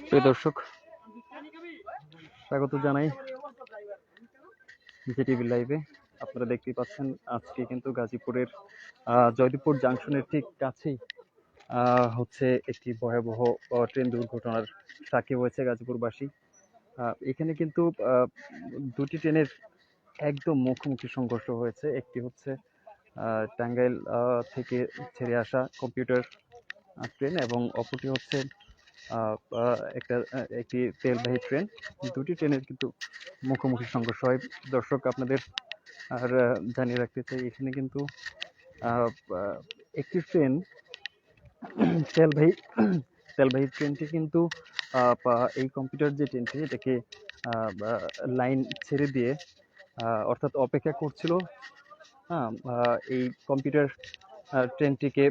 প্রিয় দর্শক, স্বাগত জানাই জিটিভি লাইভে। আপনারা দেখতেই পাচ্ছেন আজকে কিন্তু গাজীপুরের জয়দেবপুর জাংশনের ঠিক কাছেই হচ্ছে একটি ভয়াবহ ট্রেন দুর্ঘটনার সাক্ষী হয়েছে গাজীপুরবাসী। এখানে কিন্তু দুটি ট্রেনের একদম মুখোমুখি সংঘর্ষ হয়েছে। একটি হচ্ছে টাঙ্গাইল থেকে ছেড়ে আসা কম্পিউটার ট্রেন এবং অপরটি হচ্ছে একটি তেলবাহী ট্রেন। দুটি ট্রেনের কিন্তু মুখোমুখি সংঘর্ষ হয়। দর্শক, আপনাদের আর জানিয়ে রাখতে চাই, এখানে কিন্তু একটি ট্রেন তেলবাহী ট্রেনটি কিন্তু এই কম্পিউটার যে ট্রেনটি এটাকে লাইন ছেড়ে দিয়ে অর্থাৎ অপেক্ষা করছিল এই কম্পিউটার ট্রেনটিকে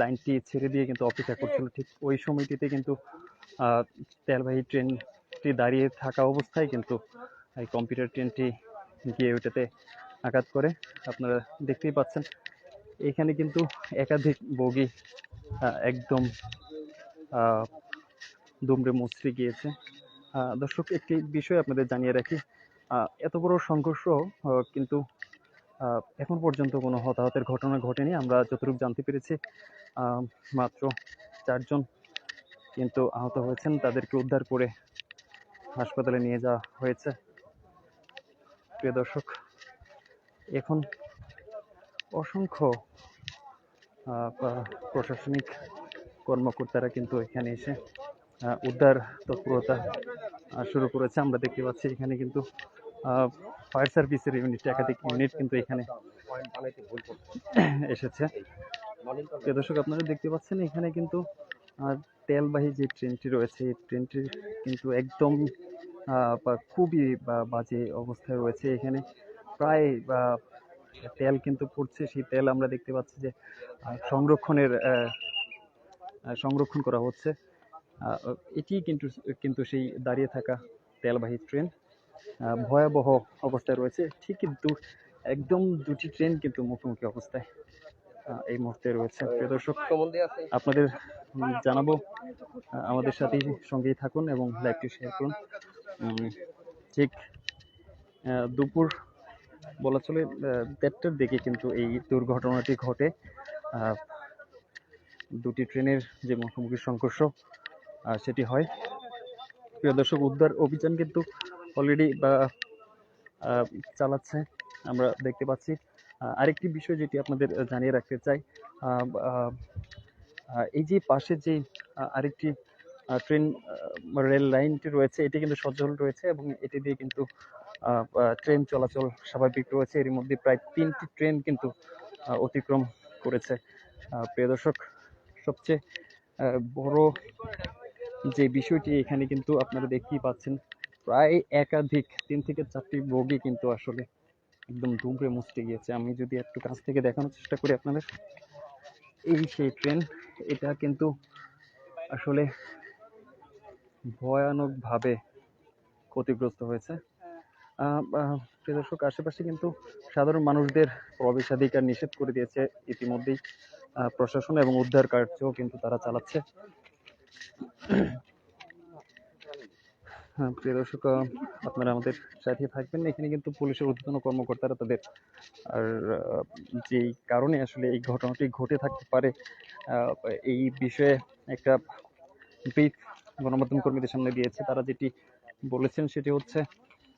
লাইনটি ছেড়ে দিয়ে কিন্তু অপেক্ষা করছিল। ঠিক ওই সময়টিতে কিন্তু তেলবাহী ট্রেনটি দাঁড়িয়ে থাকা অবস্থায় কিন্তু এই কম্পিউটার ট্রেনটি গিয়ে ওইটাতে আঘাত করে। আপনারা দেখতেই পাচ্ছেন এখানে কিন্তু একাধিক বগি একদম দুমড়ে মুচড়ে গিয়েছে। দর্শক, একটি বিষয় আপনাদের জানিয়ে রাখি, এত বড় সংঘর্ষ কিন্তু এখন পর্যন্ত কোনো হতাহতের ঘটনা ঘটেনি। আমরা যতটুকু জানতে পেরেছি মাত্র 4 জন কিন্তু আহত হয়েছেন, তাদেরকে উদ্ধার করে হাসপাতালে নিয়ে যাওয়া হয়েছে। প্রিয় দর্শক, এখন অসংখ্য প্রশাসনিক কর্মকর্তারা কিন্তু এখানে এসে উদ্ধার তৎপরতা শুরু করেছে। আমরা দেখতে পাচ্ছি এখানে কিন্তু ফায়ার সার্ভিসের ইউনিট, একাধিক ইউনিট কিন্তু এখানে এসেছে। প্রিয় দর্শক, আপনারা দেখতে পাচ্ছেন এখানে কিন্তু তেলবাহী যে ট্রেনটি রয়েছে এই ট্রেনটির কিন্তু একদম খুবই বাজে অবস্থায় রয়েছে। এখানে প্রায় তেল কিন্তু পড়ছে। সেই তেল আমরা দেখতে পাচ্ছি যে সংরক্ষণ করা হচ্ছে। এটি কিন্তু সেই দাঁড়িয়ে থাকা তেলবাহী ট্রেন ভয়াবহ অবস্থায় রয়েছে। ঠিক কিন্তু একদম দুটি ট্রেন কিন্তু মুখোমুখি অবস্থায় এই মুহূর্তে রয়েছে। প্রিয় দর্শক, আপনাদের জানাবো, আমাদের সাথেই সঙ্গেই থাকুন এবং লাইভটি শেয়ার করুন। ঠিক দুপুর বলা চলে 1:30টার দিকে কিন্তু এই দুর্ঘটনাটি ঘটে। দুটি ট্রেনের যে মুখোমুখি সংঘর্ষ সেটি হয়। প্রিয় দর্শক, উদ্ধার অভিযান কিন্তু অলরেডি চালাচ্ছে, আমরা দেখতে পাচ্ছি। আরেকটি বিষয় যেটি আপনাদের জানিয়ে রাখতে চাই, এই যে পাশে যে আরেকটি ট্রেন রেল লাইনটি রয়েছে এটি কিন্তু সচল রয়েছে এবং এটি দিয়ে কিন্তু ট্রেন চলাচল স্বাভাবিক রয়েছে। এর মধ্যে প্রায় 3টি ট্রেন কিন্তু অতিক্রম করেছে। প্রিয় দর্শক, সবচেয়ে বড় যে বিষয়টি এখানে কিন্তু আপনারা দেখতেই পাচ্ছেন, প্রায় একাধিক 3 থেকে 4টি বগি কিন্তু আসলে একদম দুমড়ে মুচড়ে গিয়েছে। আমি যদি একটু কাছ থেকে দেখানোর চেষ্টা করি আপনাদের, এই সেই ট্রেন, এটা কিন্তু আসলে ভয়ানকভাবে ক্ষতিগ্রস্ত হয়েছে। প্রিয় দর্শক, আশেপাশে কিন্তু সাধারণ মানুষদের প্রবেশাধিকার নিষেধ করে দিয়েছে ইতিমধ্যেই প্রশাসন এবং উদ্ধার কার্য কিন্তু তারা চালাচ্ছে। প্রিয় দর্শক, আপনারা আমাদের সাথে থাকবেন। এখানে কিন্তু পুলিশের ঊর্ধ্বতন কর্মকর্তারা তাদের আর যেই কারণে আসলে এই ঘটনাটি ঘটে থাকতে পারে এই বিষয়ে একটা ব্রিফ গণমাধ্যম কর্মীদের সামনে দিয়েছে। তারা যেটি বলেছেন সেটি হচ্ছে,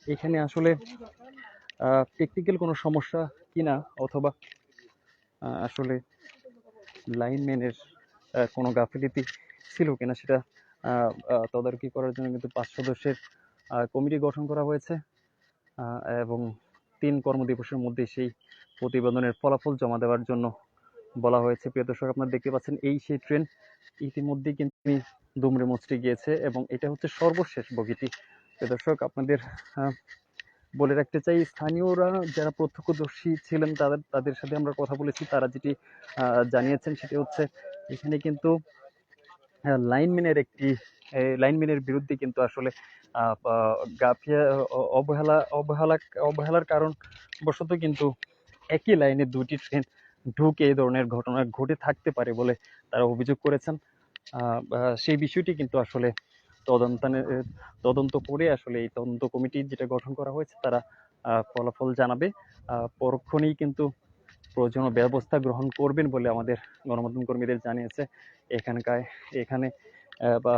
এখানে আসলে টেকনিক্যাল কোনো সমস্যা কিনা অথবা আসলে লাইনম্যানের কোনো গাফিলতি ছিল কিনা সেটা তদারকি করার জন্য কিন্তু 5 সদস্যের কমিটি গঠন করা হয়েছে এবং 3 কর্মদিবসের মধ্যে সেই প্রতিবেদনের ফলাফল জমা দেওয়ার জন্য বলা হয়েছে। প্রিয় দর্শক, আপনারা দেখতে পাচ্ছেন এই সেই ট্রেন ইতিমধ্যেই কিন্তু দুমড়ে মুচড়ে গিয়েছে এবং এটা হচ্ছে সর্বশেষ বগিটি। প্রিয় দর্শক, আপনাদের বলে রাখতে চাই, স্থানীয়রা যারা প্রত্যক্ষদর্শী ছিলেন তাদের সাথে আমরা কথা বলেছি। তারা যেটি জানিয়েছেন সেটি হচ্ছে, এখানে কিন্তু লাইনম্যানের বিরুদ্ধে কিন্তু আসলে অবহেলার কারণ বশত কিন্তু একই লাইনে দুটি ট্রেন ঢুকে এই ধরনের ঘটনা ঘটে থাকতে পারে বলে তারা অভিযোগ করেছেন। সেই বিষয়টি কিন্তু আসলে তদন্ত করে আসলে এই তদন্ত কমিটি যেটা গঠন করা হয়েছে তারা ফলাফল জানাবে। পরক্ষণেই কিন্তু প্রয়োজনীয় ব্যবস্থা গ্রহণ করবেন বলে আমাদের গণমাধ্যম কর্মীদের জানিয়েছে এখানে বা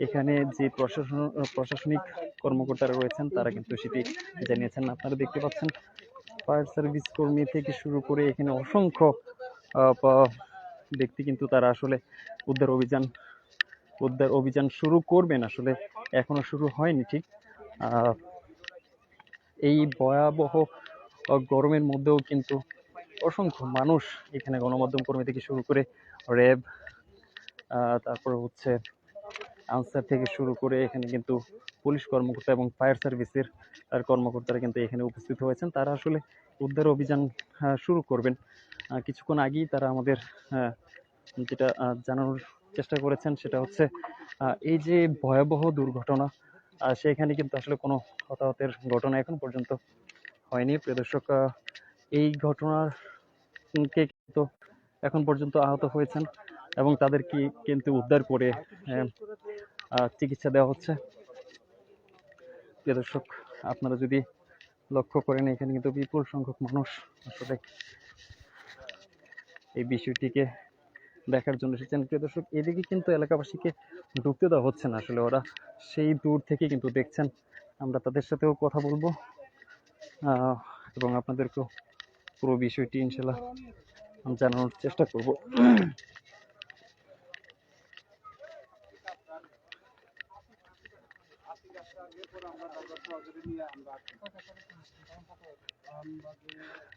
এখানে যে প্রশাসনিক কর্মকর্তারা রয়েছেন তারা কিন্তু সেটি জানিয়েছেন। আপনারা দেখতে পাচ্ছেন ফায়ার সার্ভিস কর্মী থেকে শুরু করে এখানে অসংখ্য ব্যক্তি কিন্তু তারা আসলে উদ্ধার অভিযান শুরু করবেন। আসলে এখনো শুরু হয়নি ঠিক। এই ভয়াবহ গরমের মধ্যেও কিন্তু অসংখ্য মানুষ এখানে গণমাধ্যম কর্মী থেকে শুরু করে র্যাব, তারপরে হচ্ছে আনসার থেকে শুরু করে এখানে কিন্তু পুলিশ কর্মকর্তা এবং ফায়ার সার্ভিসের কর্মকর্তারা কিন্তু এখানে উপস্থিত হয়েছেন। তারা আসলে উদ্ধার অভিযান শুরু করবেন। কিছুক্ষণ আগেই তারা আমাদের যেটা জানানোর চেষ্টা করেছেন সেটা হচ্ছে এই যে ভয়াবহ দুর্ঘটনা, সেখানে কিন্তু আসলে কোনো হতাহতের ঘটনা এখন পর্যন্ত হয়নি। প্রিয় দর্শক, এই ঘটনার কিন্তু এখন পর্যন্ত আহত হয়েছেন এবং তাদেরকে কিন্তু উদ্ধার করে চিকিৎসা দেওয়া হচ্ছে। প্রিয় দর্শক, আপনারা যদি লক্ষ্য করেন এখানে কিন্তু বিপুল সংখ্যক মানুষ আসলে এই বিষয়টিকে দেখার জন্য এসেছেন। প্রিয় দর্শক, এদিকে কিন্তু এলাকাবাসীকে ঢুকতে দেওয়া হচ্ছে না, আসলে ওরা সেই দূর থেকে কিন্তু দেখছেন। আমরা তাদের সাথেও কথা বলবো এবং আপনাদেরকেও পুরো বিষয়টি ইনশাল্লাহ জানানোর চেষ্টা করব।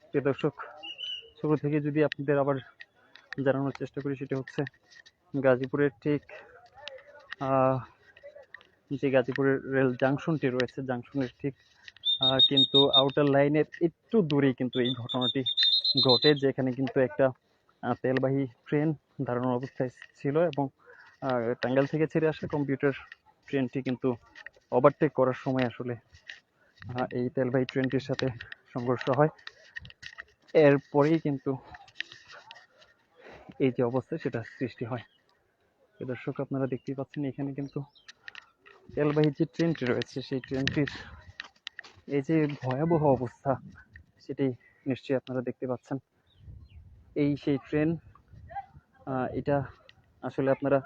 প্রিয় দর্শক, শুরু থেকে যদি আপনাদের আবার জানানোর চেষ্টা করি সেটা হচ্ছে গাজীপুরের ঠিক যে গাজীপুরের রেল জাংশনটি রয়েছে, জাংশনের ঠিক কিন্তু আউটার লাইনের একটু দূরেই কিন্তু এই ঘটনাটি ঘটে, যেখানে কিন্তু একটা তেলবাহী ট্রেন দাঁড়ানোর অবস্থায় ছিল এবং টাঙ্গাইল থেকে ছেড়ে আসা কম্পিউটার ট্রেনটি কিন্তু ওভারটেক করার সময় আসলে এই তেলবাহী ট্রেনটির সাথে সংঘর্ষ হয়। এরপরেই কিন্তু এই যে অবস্থা সেটা সৃষ্টি হয়। দর্শক, আপনারা দেখতেই পাচ্ছেন এখানে কিন্তু তেলবাহী যে ট্রেনটি রয়েছে সেই ট্রেনটির এই যে ভয়াবহ অবস্থা সেটি নিশ্চয়ই আপনারা দেখতে পাচ্ছেন। এই সেই ট্রেন, এটা আসলে আপনারা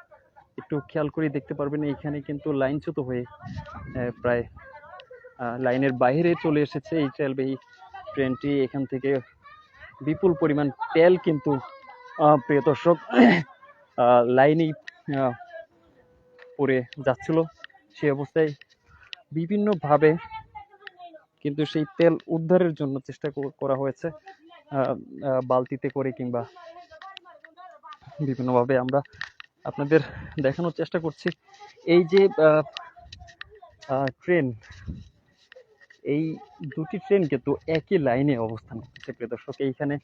একটু খেয়াল করে দেখতে পারবেন এইখানে কিন্তু লাইনচ্যুত হয়ে প্রায় লাইনের বাইরে চলে এসেছে এই তেলবাহী ট্রেনটি। এখান থেকে বিপুল পরিমাণ তেল কিন্তু প্রিয় দর্শক লাইনেই পড়ে যাচ্ছিল। সেই অবস্থায় বিভিন্নভাবে কিন্তু সেই তেল উদ্ধারের জন্য চেষ্টা করা হয়েছে, বালতিতে করে কিংবা বিভিন্নভাবে আমরা আপনাদের দেখানোর চেষ্টা করছি। এই যে ট্রেন, এই দুটি ট্রেন কিন্তু একই লাইনে অবস্থান করছে। প্রিয় দর্শক, এইখানে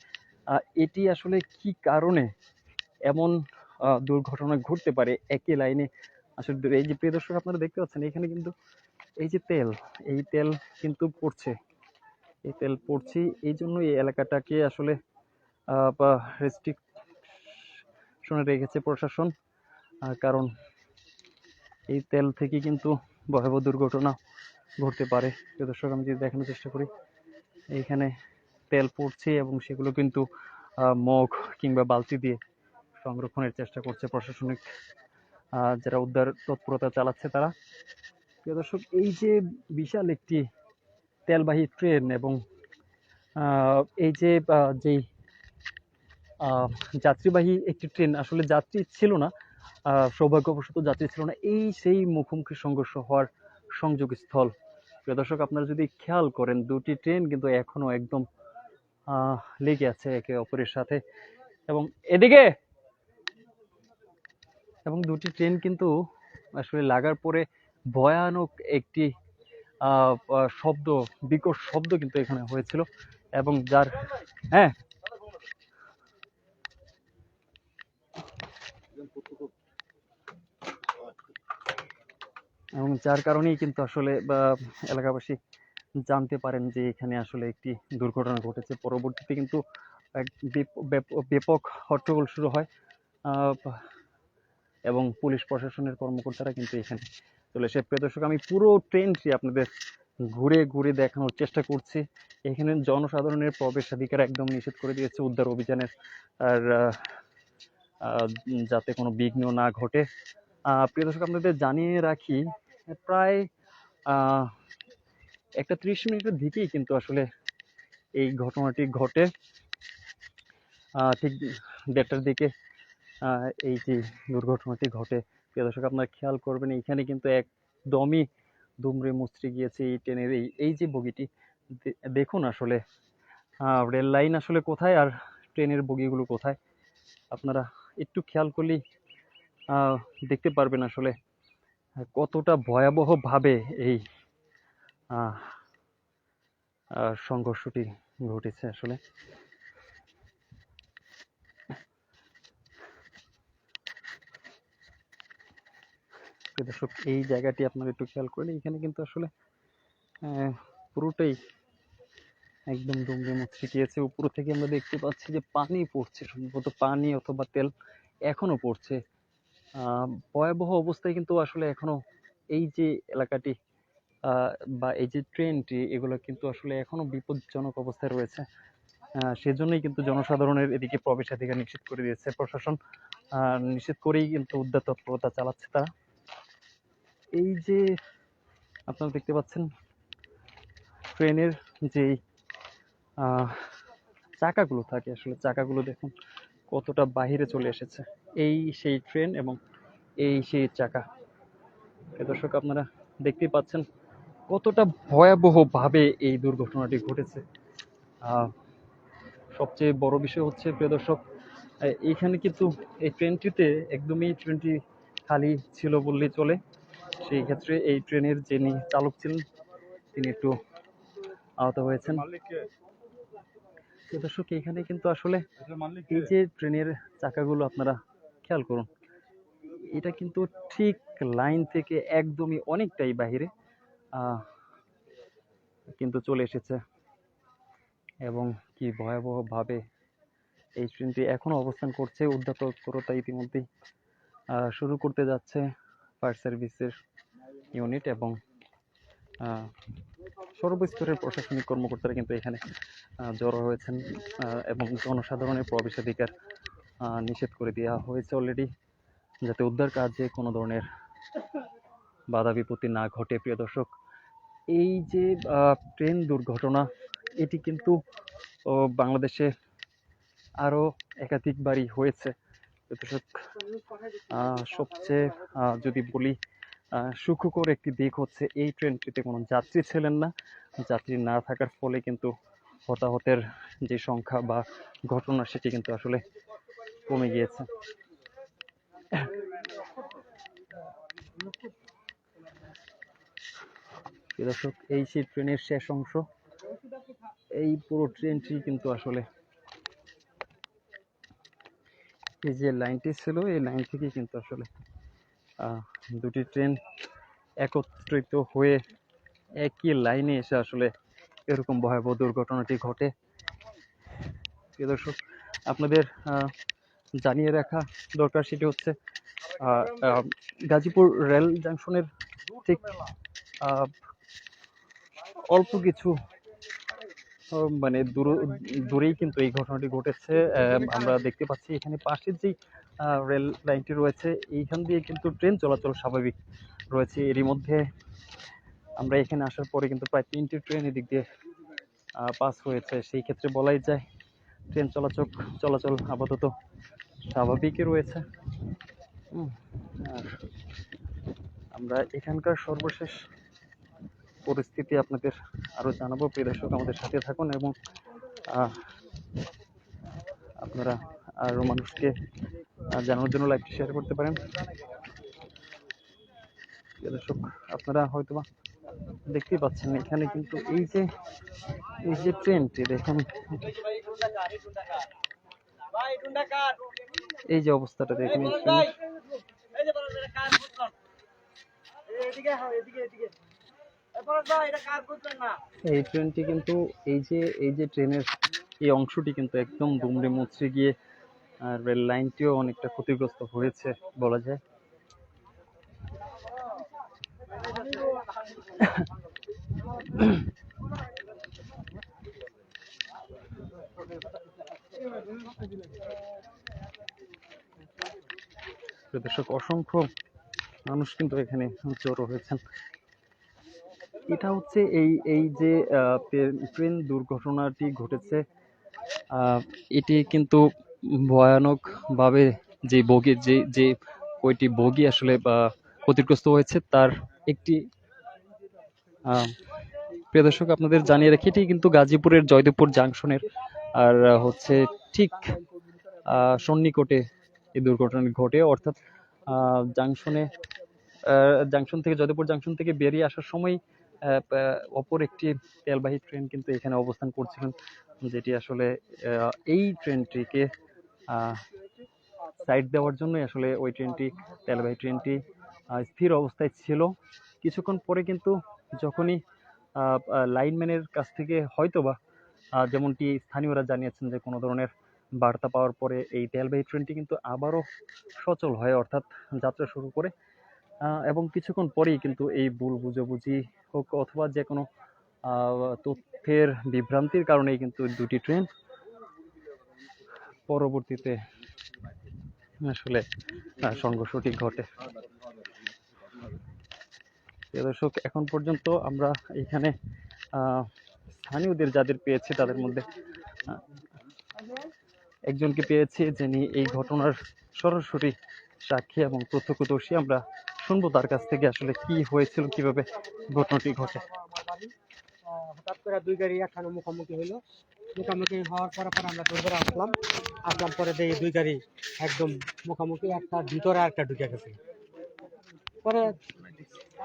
এটি আসলে কি কারণে এমন দুর্ঘটনা ঘটতে পারে একই লাইনে আসলে? এই যে প্রিয় দর্শক, আপনারা দেখতে পাচ্ছেন এখানে কিন্তু এই যে এই তেল কিন্তু পড়ছে, এই তেল পড়ছে এই জন্য এই এলাকাটাকে আসলে রেস্ট্রিকশনে রেখেছে প্রশাসন। কারণ এই তেল থেকে কিন্তু ভয়াবহ দুর্ঘটনা ঘটতে পারে। প্রিয় দর্শক, আমি যদি দেখানোর চেষ্টা করি, এইখানে তেল পড়ছে এবং সেগুলো কিন্তু মগ কিংবা বালতি দিয়ে সংরক্ষণের চেষ্টা করছে প্রশাসনিক যারা উদ্ধার তৎপরতা চালাচ্ছে তারা। প্রিয় দর্শক, এই যে বিশাল একটি তেলবাহী ট্রেন এবং এই যে যেই যাত্রীবাহী একটি ট্রেন, আসলে যাত্রী ছিল না, সৌভাগ্যবশত যাত্রী ছিল না, এই সেই মুখোমুখি সংঘর্ষ হওয়ার সংযোগস্থল। প্রিয় দর্শক, আপনারা যদি খেয়াল করেন দুটি ট্রেন কিন্তু এখনো একদম লেগে আছে একে অপরের সাথে এবং দুটি ট্রেন কিন্তু আসলে লাগার পরে ভয়ানক একটি শব্দ, বিকট শব্দ কিন্তু এখানে হয়েছিল এবং যার এবং যার কারণেই কিন্তু আসলে এলাকাবাসী জানতে পারেন যে এখানে আসলে একটি দুর্ঘটনা ঘটেছে। পরবর্তীতে কিন্তু এক ব্যাপক হট্টগোল শুরু হয় আহ, এবং পুলিশ প্রশাসনের কর্মকর্তারা কিন্তু এখানে চলে আসে। প্রিয় দর্শক, আমি পুরো ট্রেনটি আপনাদের ঘুরে ঘুরে দেখানোর চেষ্টা করছি। এখানে জনসাধারণের প্রবেশাধিকার একদম নিষেধ করে দিয়েছে উদ্ধার অভিযানের, আর যাতে কোনো বিঘ্ন না ঘটে। প্রিয় দর্শক, আপনাদের জানিয়ে রাখি, প্রায় একটা 30 মিনিটের দিকেই কিন্তু আসলে এই ঘটনাটি ঘটে। ঠিক 1:30টার দিকে এই যে দুর্ঘটনাটি ঘটে। প্রিয় দর্শক, আপনারা খেয়াল করবেন, এখানে কিন্তু একদমই দুমড়ে মুচড়ে গিয়েছে এই ট্রেনের এই যে বগিটি। দেখুন আসলে রেল লাইন আসলে কোথায় আর ট্রেনের বগিগুলো কোথায়, আপনারা একটু খেয়াল করলেই দেখতে পারবেন আসলে কতটা ভয়াবহভাবে এই সংঘর্ষটি ঘটেছে আসলে। দর্শক, এই জায়গাটি আপনারা একটু খেয়াল করলে এখানে কিন্তু আসলে পুরোটাই একদম দুমড়ে মুচড়ে গিয়েছে। উপর থেকে আমরা দেখতে পাচ্ছি যে পানি পড়ছে, সম্ভবত পানি অথবা তেল এখনো পড়ছে। ভয়াবহ অবস্থায় কিন্তু আসলে এখনো এই যে এলাকাটি বা এই যে ট্রেনটি, এগুলো কিন্তু আসলে এখনো বিপজ্জনক অবস্থায় রয়েছে। সেজন্যই কিন্তু জনসাধারণের এদিকে প্রবেশাধিকার নিষেধ করে দিয়েছে প্রশাসন। নিষেধ করেই কিন্তু উদ্ধার তৎপরতা চালাচ্ছে তারা। এই যে আপনারা দেখতে পাচ্ছেন ট্রেনের যেই চাকাগুলো থাকে, আসলে চাকাগুলো দেখুন কতটা বাহিরে চলে এসেছে। এই সেই ট্রেন এবং এই সেই চাকা। দর্শক, আপনারা দেখতেই পাচ্ছেন কতটা ভয়াবহভাবে এই দুর্ঘটনাটি ঘটেছে। সবচেয়ে বড় বিষয় হচ্ছে, প্রিয় দর্শক, এইখানে কিন্তু এই ট্রেনটিতে একদমই ট্রেনটি খালি ছিল বললেই চলে। সেই ক্ষেত্রে এই ট্রেনের যিনি চালক ছিলেন তিনি একটু আহত হয়েছেন। দর্শক, এখানে কিন্তু আসলে এই যে ট্রেনের চাকাগুলো আপনারা খেয়াল করুন, এটা কিন্তু ঠিক লাইন থেকে একদমই অনেকটাই বাহিরে কিন্তু চলে এসেছে। এবং কি ভয়াবহভাবে এই ট্রেনটি এখনো অবস্থান করছে। উদ্ধার তৎপরতা ইতিমধ্যেই শুরু করতে যাচ্ছে ফায়ার সার্ভিসের ইউনিট এবং সর্বস্তরের প্রশাসনিক কর্মকর্তারা কিন্তু এখানে জড়ো হয়েছেন এবং জনসাধারণের প্রবেশাধিকার নিষেধ করে দেওয়া হয়েছে অলরেডি, যাতে উদ্ধার কাজে কোনো ধরনের বাধা বিপত্তি না ঘটে। প্রিয় দর্শক, এই যে ট্রেন দুর্ঘটনা, এটি কিন্তু বাংলাদেশে আরও একাধিকবারই হয়েছে। দর্শক, সবচেয়ে যদি বলি সুখকর একটি দিক হচ্ছে এই ট্রেনটিতে কোনো যাত্রী ছিলেন না। যাত্রী না থাকার ফলে কিন্তু হতাহতের যে সংখ্যা বা ঘটনা সেটি কিন্তু আসলে কমে গিয়েছে। দর্শক, এই সেই ট্রেনের শেষ অংশ। এই পুরো ট্রেনটি কিন্তু আসলে এই যে লাইনটি ছিল, এই লাইন থেকে কিন্তু আসলে দুটি ট্রেন একত্রিত হয়ে একই লাইনে এসে আসলে এরকম ভয়াবহ দুর্ঘটনাটি ঘটে। দর্শক, আপনাদের জানিয়ে রাখা দরকার, সেটি হচ্ছে গাজীপুর রেল জাংশনের ঠিক অল্প কিছু মানে দূরেই কিন্তু এই ঘটনাটি ঘটেছে। আমরা দেখতে পাচ্ছি এখানে পাশের যেই রেল লাইনটি রয়েছে, এইখান দিয়ে কিন্তু ট্রেন চলাচল স্বাভাবিক রয়েছে। এরই মধ্যে আমরা এখানে আসার পরে কিন্তু প্রায় 3টি ট্রেন এদিক দিয়ে পাস হয়েছে। সেই ক্ষেত্রে বলাই যায় ট্রেন চলাচল আপাতত স্বাভাবিকই রয়েছে। আর আমরা এখানকার সর্বশেষ পরিস্থিতি আপনাদের আরও জানাবো। প্রিয় দর্শক, আমাদের সাথে থাকুন এবং আপনারা আরও মানুষকে জানানোর জন্য লাইভটি শেয়ার করতে পারেন। প্রিয় দর্শক, আপনারা হয়তোবা দেখতেই পাচ্ছেন এখানে কিন্তু এই যে ট্রেনটি দেখুন, এই যে অবস্থাটা দেখুন, এই ট্রেনটি কিন্তু এই যে ট্রেনের এই অংশটি কিন্তু একদম দুমড়ে মুচড়ে গিয়ে রেল লাইনটিও অনেকটা ক্ষতিগ্রস্ত হয়েছে বলা যায়। দর্শক, অসংখ্য মানুষ কিন্তু এখানে জড়ো হয়েছেন। এটা হচ্ছে এই এই যে ট্রেন দুর্ঘটনাটি ঘটেছে, এটি কিন্তু ভয়ানকভাবে যে বগি যে যে কয়টি বগি আসলে ক্ষতিগ্রস্ত হয়েছে তার একটি প্রিয় দর্শক, আপনাদের জানিয়ে রাখি, এটি কিন্তু গাজীপুরের জয়দেবপুর জাংশনের আর হচ্ছে ঠিক সন্নিকটে এই দুর্ঘটনাটি ঘটে। অর্থাৎ জাংশন থেকে জয়দেবপুর জাংশন থেকে বেরিয়ে আসার সময় অপর একটি তেলবাহী ট্রেন কিন্তু এখানে অবস্থান করছিলেন, যেটি আসলে এই ট্রেনটিকে সাইড দেওয়ার জন্যই আসলে ওই তেলবাহী ট্রেনটি স্থির অবস্থায় ছিল। কিছুক্ষণ পরে কিন্তু যখনই লাইনম্যানের কাছ থেকে হয়তোবা যেমনটি স্থানীয়রা জানিয়েছেন যে কোনো ধরনের বার্তা পাওয়ার পরে এই তেলবাহী ট্রেনটি কিন্তু আবারও সচল হয়, অর্থাৎ যাত্রা শুরু করে। এবং কিছুক্ষণ পরেই কিন্তু এই ভুল বুঝাবুঝি হোক অথবা যে কোনো তথ্যের বিভ্রান্তির কারণেই কিন্তু দুটি ট্রেন পরবর্তীতে আসলে সংঘর্ষটি ঘটে। দর্শক, এখন পর্যন্ত আমরা এখানে স্থানীয়দের যাদের পেয়েছি তাদের মধ্যে একজনকে পেয়েছি যিনি এই ঘটনার সরাসরি সাক্ষী এবং প্রত্যক্ষদর্শী। আমরা শুনবো তার কাছ থেকে আসলে কি হয়েছিল, কিভাবে ঘটনাটি ঘটে। হঠাৎ করে দুই গাড়ি একখানে মুখোমুখি হইলো, মুখোমুখি হওয়ার পরে আমরা দূর আসলাম পরে দেখি দুই গাড়ি একদম মুখোমুখি, একটা ভিতরে আর একটা ঢুকে গেছে। পরে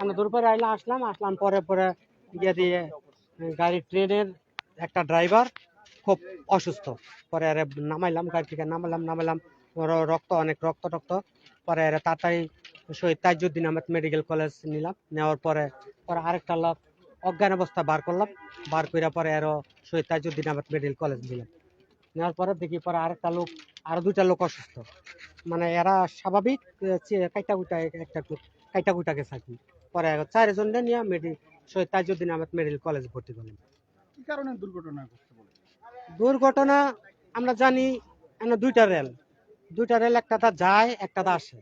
আমরা দূর করে আসলাম পরে গিয়ে দিয়ে গাড়ি ট্রেনের একটা ড্রাইভার খুব অসুস্থ, পরে আরে নামাইলাম, গাড়ি থেকে নামাইলাম অনেক রক্ত পরে তাড়াতাড়ি শহীদ তাজউদ্দিন আহমেদ মেডিকেল কলেজ নিলাম, নেওয়ার পরে আরেকটা লোক অজ্ঞান অবস্থা বার করলাম, বার করে পরে আরো শহীদ তাজউদ্দিন আহমেদ মেডিকেল কলেজ নিলাম। নেওয়ার পরে দেখি পরে আরো দুইটা লোক অসুস্থ, মানে এরা স্বাভাবিক কাইটা কুইটা গেছে আর কি। পরে 4 জন নিয়ে শহীদ তাজউদ্দিন আহমেদ মেডিকেল কলেজ ভর্তি করলাম। কি কারণে দুর্ঘটনা আমরা জানি দুইটা রেল একটা যায় একটা আসে।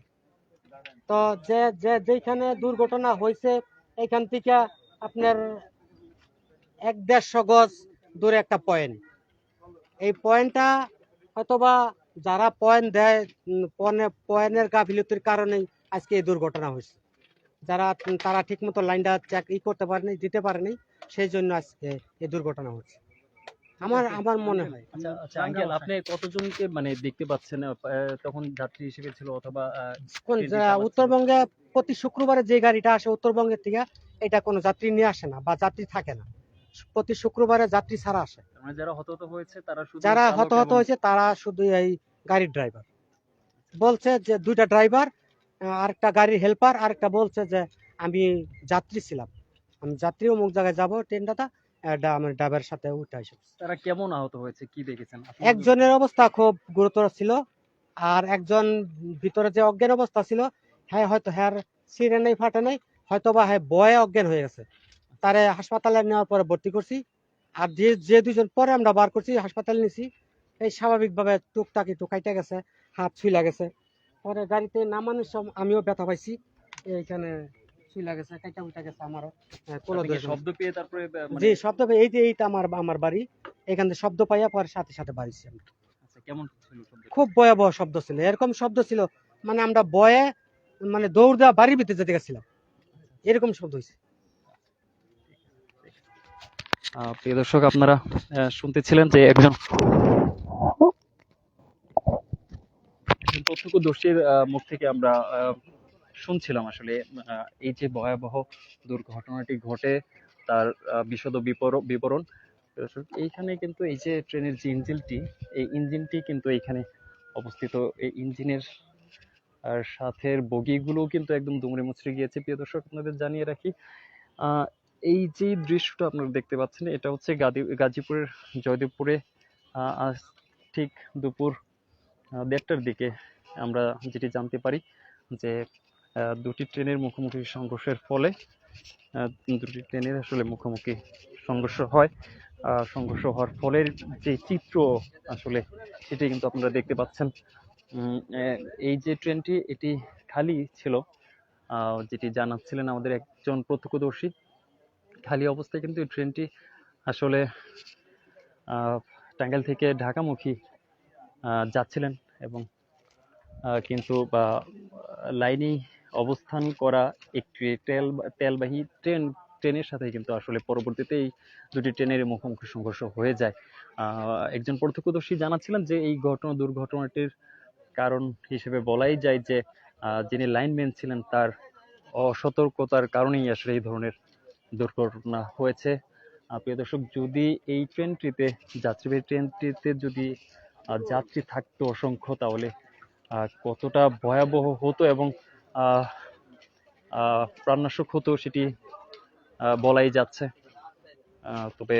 তো যেখানে দুর্ঘটনা হয়েছে এখান থেকে আপনার 1-150 গজ দূরে একটা পয়েন্ট, এই পয়েন্টটা হয়তোবা যারা পয়েন্ট দেয় পয়েন্টের গাফিলতির কারণেই আজকে এই দুর্ঘটনা হয়েছে। তারা ঠিক মতো লাইনটা করতে পারেনি, দিতে পারেনি, সেই জন্য আজকে এই দুর্ঘটনা হচ্ছে আমার মনে হয়। আচ্ছা আঙ্কেল, আপনি কতজনকে মানে দেখতে পাচ্ছেন তখন যাত্রী হিসেবে ছিল অথবা উত্তরবঙ্গে প্রতি শুক্রবারে যে গাড়িটা আসে উত্তরবঙ্গের থেকে, এটা কোনো যাত্রী নিয়ে আসে না বা যাত্রী থাকে না, প্রতি শুক্রবারে যাত্রী ছাড়া আসে। যারা হতাহত হয়েছে তারা শুধু এই গাড়ির ড্রাইভার বলছে যে দুইটা ড্রাইভার, আরেকটা গাড়ির হেল্পার, আরেকটা বলছে যে আমি যাত্রী ছিলাম, আমি যাত্রী অমুক জায়গায় যাবো, ট্রেনটা আমার ড্রাইভারের সাথে উঠে আসে। তারা কেমন আহত হয়েছে, কি দেখেছেন? একজনের অবস্থা খুব গুরুতর ছিল, আর একজন ভিতরে যে অজ্ঞান অবস্থা ছিল, হ্যাঁ হয়তো হ্যার সিরে নেই, ফাটে নেই, হয়তো বা হ্যাঁ বয়ে অজ্ঞান হয়ে গেছে। তারে হাসপাতালে নেওয়ার পরে ভর্তি করছি, আর যে দুইজন পরে আমরা বার করছি হাসপাতালে নিছি, এই স্বাভাবিকভাবে টুকটাক একটু কাইটা গেছে, হাত ছুঁলা গেছে। পরে গাড়িতে নামানোর সময় আমিও ব্যথা পাইছি, এইখানে ছুঁলা গেছে, কাইটা উঠা গেছে আমারও। শব্দ পেয়ে তারপরে জি, শব্দ পেয়ে এইটা আমার বাড়ি, এখান থেকে শব্দ পাইয়া পরে সাথে বাড়িছি আমি। কেমন ছিল শব্দ? খুব ভয়াবহ শব্দ ছিল, এরকম শব্দ ছিল মানে আমরা ভয়ে মানে দৌড় দেওয়া বাড়ির ভিতরে যেতে গেছিলাম, এরকম শব্দ হয়েছে। প্রিয় দর্শক, আপনারা শুনতেছিলেন যে একজন প্রত্যক্ষদর্শীর মুখ থেকে আমরা শুনছিলাম আসলে এই যে ভয়াবহ দুর্ঘটনাটি ঘটে তার বিশদ বিবরণ। এইখানে কিন্তু এই যে ট্রেনের যে ইঞ্জিনটি, এই ইঞ্জিনটি কিন্তু এইখানে অবস্থিত। এই ইঞ্জিনের আর সাথের বগিগুলো কিন্তু একদম দুমড়ে মুচড়ে গিয়েছে। প্রিয় দর্শক, আপনাদের জানিয়ে রাখি, আহ, এই যে দৃশ্যটা আপনারা দেখতে পাচ্ছেন, এটা হচ্ছে গাজীপুরের জয়দেবপুরে আজ ঠিক দুপুর 1:30টার দিকে আমরা যেটি জানতে পারি যে দুটি ট্রেনের মুখোমুখি সংঘর্ষের ফলে দুটি ট্রেনের আসলে মুখোমুখি সংঘর্ষ হয়। সংঘর্ষ হওয়ার ফলের যে চিত্র আসলে সেটি কিন্তু আপনারা দেখতে পাচ্ছেন। এই যে ট্রেনটি এটি খালি ছিল, যেটি জানাচ্ছিলেন আমাদের একজন প্রত্যক্ষদর্শী। খালি অবস্থায় কিন্তু এই ট্রেনটি আসলে টাঙ্গাইল থেকে ঢাকামুখী যাচ্ছিলেন, এবং কিন্তু লাইনেই অবস্থান করা একটি তেলবাহী ট্রেনের সাথে কিন্তু আসলে পরবর্তীতে এই দুটি ট্রেনের মুখোমুখি সংঘর্ষ হয়ে যায়। একজন প্রত্যক্ষদর্শী জানাচ্ছিলেন যে এই দুর্ঘটনাটির কারণ হিসেবে বলাই যায় যে যিনি লাইনম্যান ছিলেন তার অসতর্কতার কারণেই আসলে এই ধরনের দুর্ঘটনা হয়েছে। প্রিয় দর্শক, যদি এই যাত্রীবাহী ট্রেনটিতে যদি যাত্রী থাকতো অসংখ্য, তাহলে কতটা ভয়াবহ হতো এবং প্রাণনাশক হতো সেটি বলাই যাচ্ছে। তবে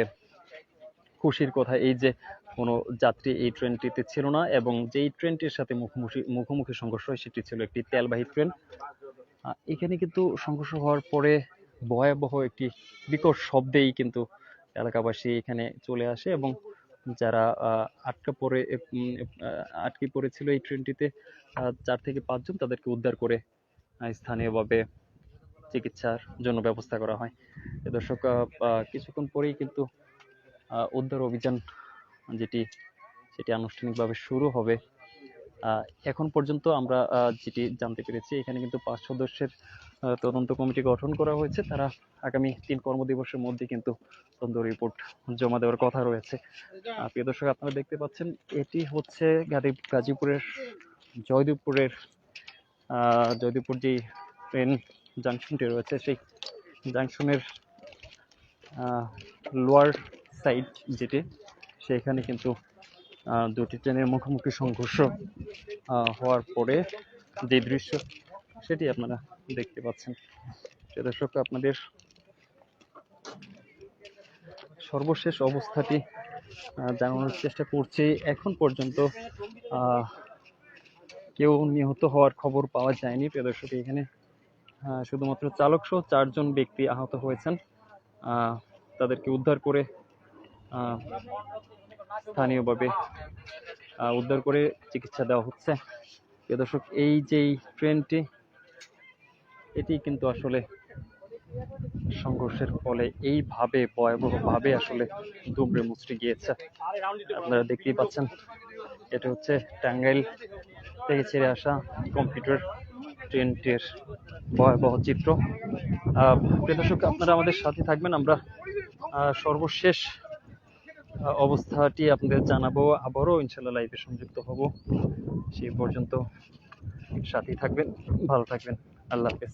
খুশির কথা এই যে কোনো যাত্রী এই ট্রেনটিতে ছিল না, এবং যেই ট্রেনটির সাথে মুখোমুখি সংঘর্ষ হয় সেটি ছিল একটি তেলবাহী ট্রেন। এখানে কিন্তু সংঘর্ষ হওয়ার পরে ভয়াবহ একটি বিকট শব্দেই কিন্তু এলাকাবাসী এখানে চলে আসে, এবং যারা আটকে পড়েছিল এই ট্রেনটিতে 4 থেকে 5 জন, তাদেরকে উদ্ধার করে স্থানীয়ভাবে চিকিৎসার জন্য ব্যবস্থা করা হয়। দর্শক, কিছুক্ষণ পরেই কিন্তু উদ্ধার অভিযান সেটি আনুষ্ঠানিকভাবে শুরু হবে। এখন পর্যন্ত আমরা যেটি জানতে পেরেছি, এখানে কিন্তু 5 সদস্যের তদন্ত কমিটি গঠন করা হয়েছে। তারা আগামী 3 কর্মদিবসের মধ্যে কিন্তু তদন্ত রিপোর্ট জমা দেওয়ার কথা রয়েছে। প্রিয় দর্শক, আপনারা দেখতে পাচ্ছেন এটি হচ্ছে গাজীপুরের জয়দেবপুর যে ট্রেন জাংশনটি রয়েছে, সেই জাংশনের লোয়ার সাইড যেটি, সেখানে কিন্তু দুটি ট্রেনের মুখোমুখি সংঘর্ষ হওয়ার পরে যে দৃশ্য সেটি আপনারা দেখতে পাচ্ছেন। দর্শক, আপনাদের সর্বশেষ অবস্থাটি জানানোর চেষ্টা করছি। এখন পর্যন্ত কেউ নিহত হওয়ার খবর পাওয়া যায়নি। প্রিয় দর্শক, এখানে শুধুমাত্র চালক সহ 4 জন ব্যক্তি আহত হয়েছেন। তাদেরকে উদ্ধার করে স্থানীয়ভাবে উদ্ধার করে চিকিৎসা দেওয়া হচ্ছে। প্রিয় দর্শক, এই যে ট্রেনটি, এটি কিন্তু আসলে সংঘর্ষের ফলে এইভাবে ভয়াবহভাবে আসলে দুমড়ে মুচড়ে গিয়েছে। আপনারা দেখতেই পাচ্ছেন, এটা হচ্ছে টাঙ্গাইল থেকে ছেড়ে আসা কম্পিউটার ট্রেনটির ভয়াবহ চিত্র। প্রিয় দর্শক, আপনারা আমাদের সাথে থাকবেন। আমরা সর্বশেষ অবস্থাটি আপনাদের জানাবো, আবারও ইনশাল্লাহ লাইভে সংযুক্ত হব। সেই পর্যন্ত সাথেই থাকবেন, ভালো থাকবেন। আল্লাহ হাফেজ।